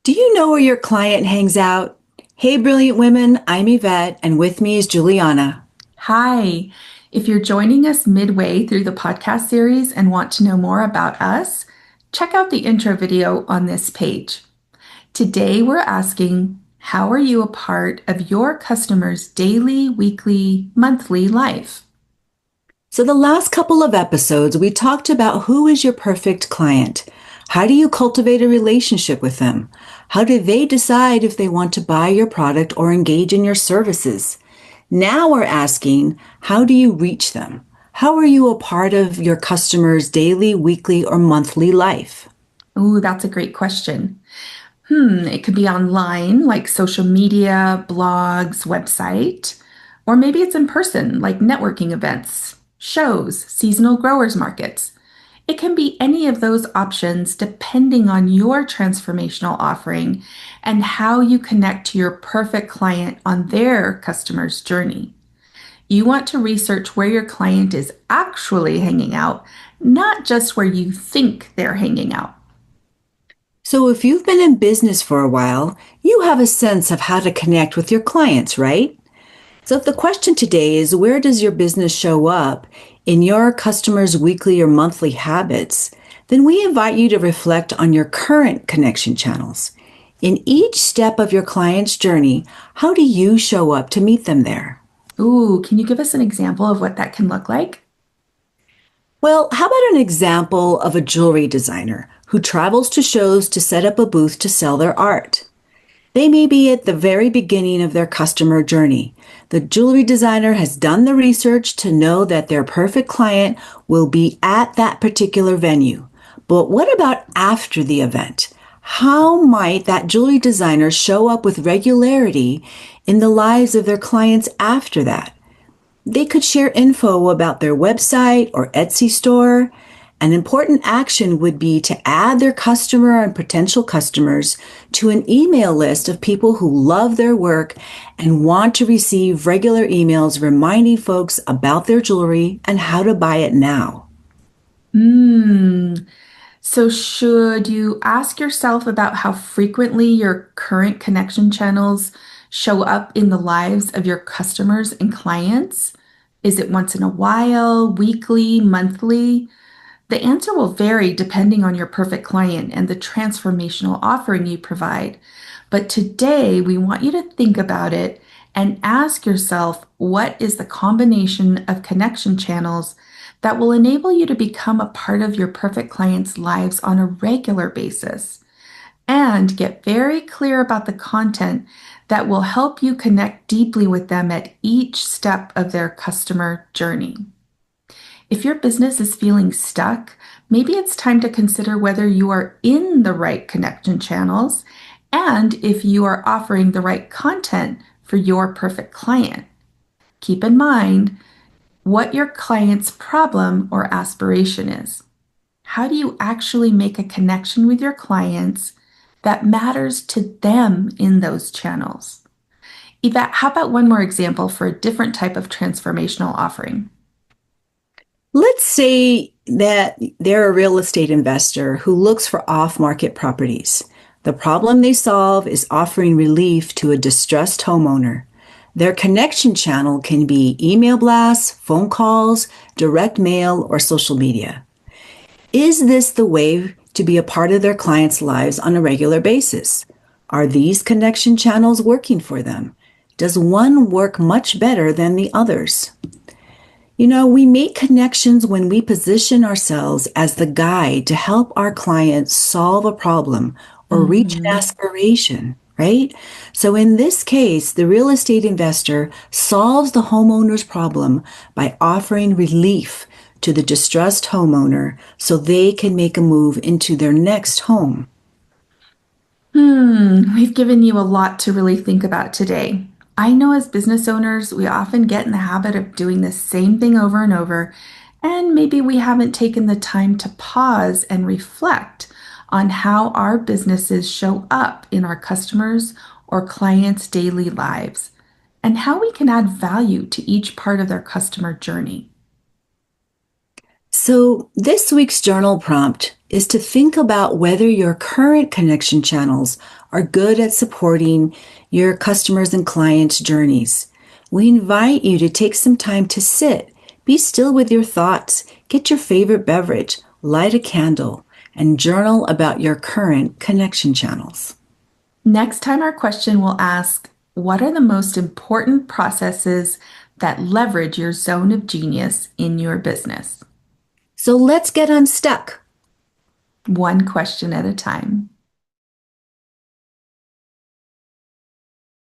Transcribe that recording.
Do you know where your client hangs out? Hey, brilliant women, I'm Yvette, and with me is Juliana. Hi. If you're joining us midway through the podcast series and want to know more about us, check out the intro video on this page. Today, we're asking, how are you a part of your customer's daily, weekly, monthly life? So, the last couple of episodes, we talked about who is your perfect client. How do you cultivate a relationship with them? How do they decide if they want to buy your product or engage in your services? Now we're asking, how do you reach them? How are you a part of your customer's daily, weekly, or monthly life? Ooh, that's a great question. It could be online, like social media, blogs, website, or maybe it's in person, like networking events, shows, seasonal growers markets. It can be any of those options depending on your transformational offering and how you connect to your perfect client on their customer's journey. You want to research where your client is actually hanging out, not just where you think they're hanging out. So, if you've been in business for a while, you have a sense of how to connect with your clients, right? So, if the question today is where does your business show up in your customers' weekly or monthly habits, then we invite you to reflect on your current connection channels. In each step of your client's journey, how do you show up to meet them there? Ooh, can you give us an example of what that can look like? Well, how about an example of a jewelry designer who travels to shows to set up a booth to sell their art? They may be at the very beginning of their customer journey. The jewelry designer has done the research to know that their perfect client will be at that particular venue. But what about after the event? How might that jewelry designer show up with regularity in the lives of their clients after that? They could share info about their website or Etsy store. An important action would be to add their customer and potential customers to an email list of people who love their work and want to receive regular emails reminding folks about their jewelry and how to buy it now. Hmm. So, should you ask yourself about how frequently your current connection channels show up in the lives of your customers and clients? Is it once in a while, weekly, monthly? The answer will vary depending on your perfect client and the transformational offering you provide. But today, we want you to think about it and ask yourself, what is the combination of connection channels that will enable you to become a part of your perfect client's lives on a regular basis? And get very clear about the content that will help you connect deeply with them at each step of their customer journey. If your business is feeling stuck, maybe it's time to consider whether you are in the right connection channels and if you are offering the right content for your perfect client. Keep in mind what your client's problem or aspiration is. How do you actually make a connection with your clients that matters to them in those channels? Yvette, how about one more example for a different type of transformational offering? Let's say that they're a real estate investor who looks for off market properties. The problem they solve is offering relief to a distressed homeowner. Their connection channel can be email blasts, phone calls, direct mail, or social media. Is this the way to be a part of their clients' lives on a regular basis? Are these connection channels working for them? Does one work much better than the others? We make connections when we position ourselves as the guide to help our clients solve a problem or reach an Mhm. aspiration, right? So in this case, the real estate investor solves the homeowner's problem by offering relief to the distressed homeowner so they can make a move into their next home. We've given you a lot to really think about today. I know as business owners, we often get in the habit of doing the same thing over and over, and maybe we haven't taken the time to pause and reflect on how our businesses show up in our customers' or clients' daily lives and how we can add value to each part of their customer journey. So, this week's journal prompt is to think about whether your current connection channels are good at supporting your customers' and clients' journeys. We invite you to take some time to sit, be still with your thoughts, get your favorite beverage, light a candle, and journal about your current connection channels. Next time, our question will ask, what are the most important processes that leverage your zone of genius in your business? So let's get unstuck. One question at a time.